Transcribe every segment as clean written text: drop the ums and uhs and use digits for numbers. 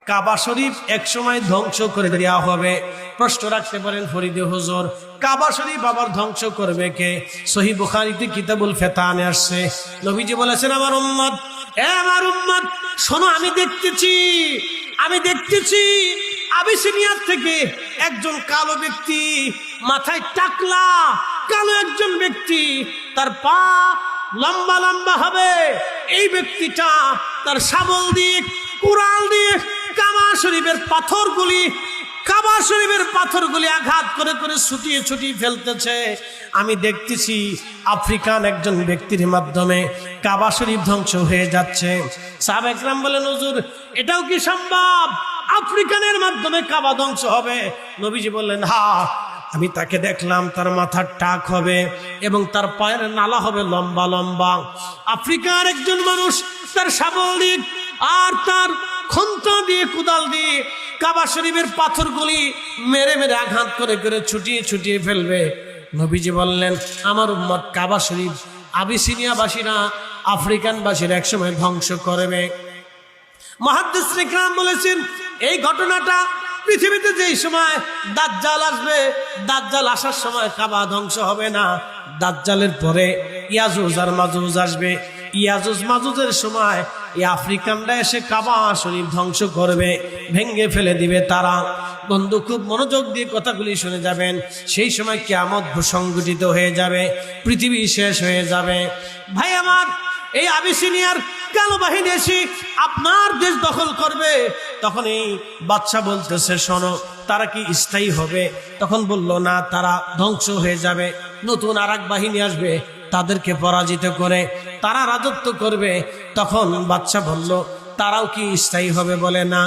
কাবা শরীফ এক সময় ধ্বংস করে দেওয়া হবে। প্রশ্ন রাখতে পারেন ফরিদে হুজুর, কাবা শরীফ আবার ধ্বংস করবে কে? সহিহ বুখারীতে কিতাবুল ফিতানে আসছে, নবীজি বলেছেন, আমার উম্মত, আমার উম্মত শোনো, আমি দেখতেছি আবিসিনিয়ার থেকে একজন কালো ব্যক্তি, মাথায় টাকলা কালো একজন ব্যক্তি, তার পা লম্বা লম্বা হবে। এই ব্যক্তিটা তার শাবল দিয়ে, কুড়াল দিয়ে কাবা শরীফের পাথরগুলি আঘাত করে করে ছুটিয়ে ফেলতেছে। আমি দেখতেছি আফ্রিকান একজন ব্যক্তির মাধ্যমে কাবা শরীফ ধ্বংস হয়ে যাচ্ছে। সাহাবা একরাম বলেন, হুজুর এটাও কি সম্ভব? আফ্রিকানের মাধ্যমে কাবা ধ্বংস হবে? নবীজি বললেন, হ্যাঁ, আমি তাকে দেখলাম, তার মাথার টাক হবে এবং তার পায়ের নালা হবে লম্বা লম্বা। আফ্রিকার একজন মানুষ তার শাবল দিয়ে আর তার খন্তা দিয়ে, কুদাল দিয়ে কাবা শরীফের পাথরগুলি মেরে মেরে আঘাত করে করে ছুটিয়ে ফেলবে। নবীজি বললেন, আমার উম্মত কাবা শরীফ আবিসিনিয়াবাসীরা, আফ্রিকানবাসীরা একসময় ধ্বংস করবে। মুহাদ্দিসিন ইকরাম বলেছেন, এই ঘটনাটা পৃথিবীতে যেই সময় দাজ্জাল আসবে, দাজ্জাল আসার সময় কাবা ধ্বংস হবে না। দাজ্জালের পরে ইয়াজুজ আর মাজুজ আসবে। ইয়াজুজ মাজুজের সময় এই আফ্রিকানরা এসে কাবা শরীফ ধ্বংস করবে, ভেঙে ফেলে দিবে তারা। বন্ধু, খুব মনোযোগ দিয়ে কথাগুলি শুনে যাবেন। সেই সময় কিয়ামত সংঘটিত হয়ে যাবে, পৃথিবী শেষ হয়ে যাবে। ভাই আমার, এই আবিসিনিয়ার কালো বাহিনী এসে আপনার দেশ দখল করবে। তখন এই বাদশা বলতেছে, শোনো, তারা কি স্থায়ী হবে? তখন বলল, না, তারা ধ্বংস হয়ে যাবে। নতুন আর এক বাহিনী আসবে, তাদেরকে পরাজিত করে তারা রাজত্ব করবে। তখন বাদশা বলল, তারাও কি স্থায়ী হবে? বলে, না,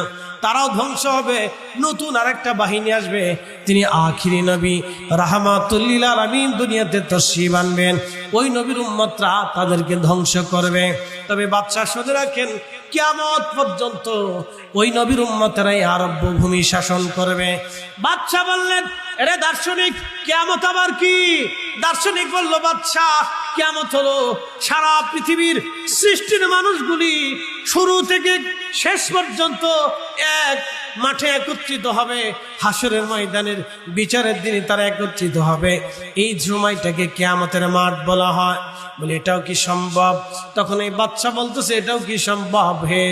তারাও ধ্বংস হবে। নতুন আরেকটা বাহিনী আসবে, তিনি আখিরি নবী রাহমাতুল লিল আলামিন দুনিয়াতে তশরীফ আনবেন। ওই নবীর উম্মতরা তাদেরকে ধ্বংস করবে। তবে বাদশা শুনে রাখেন, কিয়ামত পর্যন্ত ওই নবীর উম্মতরাই আরব্য ভূমি শাসন করবে। বাদশা বললেন, এরে দার্শনিক, কিয়ামত আবার কি? দার্শনিক বলল, বাদশা, কিয়ামত হলো সারা পৃথিবীর সৃষ্টির মানুষগুলি শুরু থেকে শেষ পর্যন্ত এক মাঠে একত্রিত হবে। হাসরের ময়দানের বিচারের দিনে তারা একত্রিত হবে। এই সময়টাকে কিয়ামতের মাঠ বলা হয়। বলে, এটাও কি সম্ভব? তখন এই বাদশা বলতেছে, এটাও কি সম্ভব হে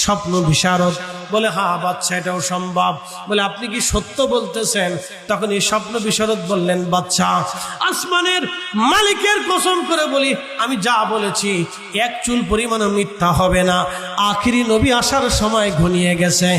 স্বপ্ন বিশারদ? বলে, হ্যাঁ বাদশা, এটাও সম্ভব। বলে, আপনি কি সত্য বলতেছেন? তখন এই স্বপ্ন বিশারদ বললেন, বাদশা, আসমানের মালিকের কসম করে বলি, আমি যা বলেছি এক চুল পরিমাণ মিথ্যা হবে না। আখিরি নবী আসার সময় ঘনিয়ে গেছে।